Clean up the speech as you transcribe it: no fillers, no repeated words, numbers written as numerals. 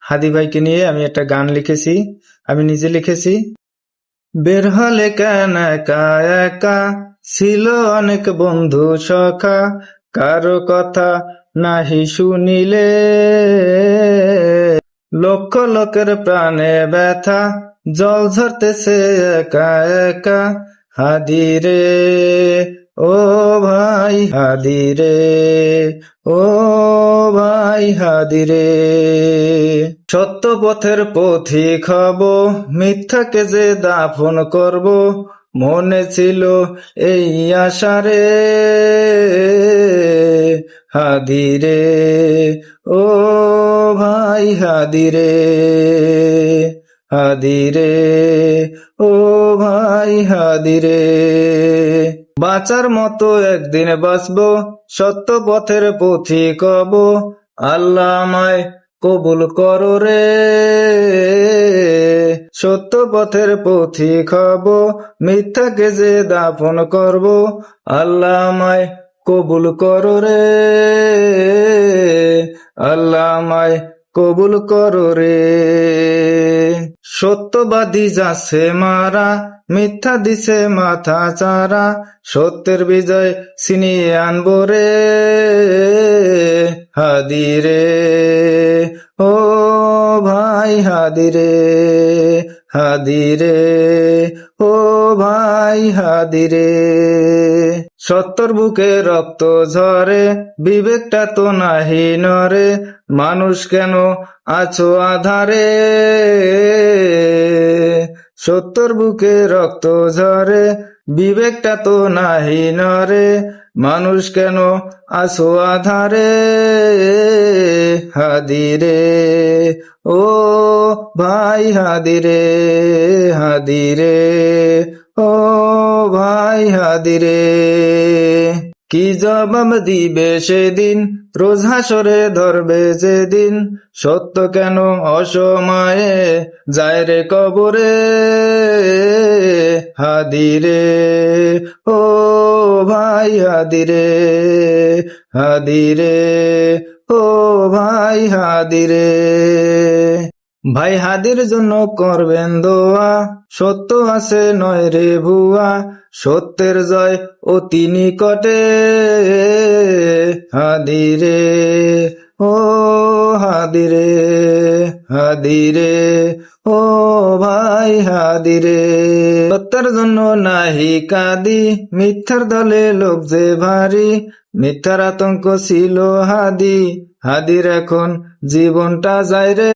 হাদি ভাইকে নিয়ে আমি একটা গান লিখেছি, আমি নিজে লিখেছি। বের হলে কেন একা একা, ছিল অনেক বন্ধু সখা, কারো কথা নাহি শুনিলে, লক্ষ লোকের প্রাণে ব্যথা, জল ঝরতেছে একা একা, হাদি রে ও ভাই হাদি রে, ও ভাই হাদি রে। সত্য পথের পথিক হব, মিথ্যাকে যে দাফন করব, মনে ছিল এই আশারে, হাদি রে ও ভাই হাদি রে, হাদি রে ও ভাই হাদি রে। বাঁচার মতো একদিন বাঁচবো, সত্য পথের পথিক হব, আল্লাহ আমায় কবুল করো রে, সত্য পথের পথিক হব, মিথ্যাকে যে দাফন করব, আল্লাহ আমায় কবুল করো রে, আল্লাহ আমায় কবুল করো রে। সত্যবাদী যাচ্ছে মারা, মিথ্যা দিছে মাথা চারা, সত্যের বিজয় ছিনিয়ে আনবো রে, হাদি রে ও ভাই হাদি রে, হাদি রে ও ভাই হাদি রে। সত্যর বুকে রক্ত ঝরে, বিবেকটা তো নাহি নরে, মানুষ কেন আছো আধারে, সত্যর বুকে রক্ত ঝরে, বিবেকটা তো নাহি নরে, মানুষ কেন আছো আধারে, হাদি রে ও ভাই হাদি রে, হাদি রে ও ভাই হাদি রে। কি জবাব দিবে সেদিন, রোজ হাসরে ধরবে যেদিন, সত্য কেন অসময়ে যায় রে কবরে, হাদি রে ও ভাই হাদি রে, হাদি রে ও ভাই হাদি রে। ভাই হাদির জন্য করবেন দোয়া, সত্য আছে নয় রে ভুয়া, সত্যের জয় অতি নিকটে, হাদি রে ও হাদি রে, হাদি রে ও ভাই হাদি রে। সত্যের জন্য নাহি কাঁদি, মিথ্যার দলে লোক যে ভারী, মিথ্যার আতঙ্ক ছিল হাদি, হাদির এখন জীবনটা যায় রে,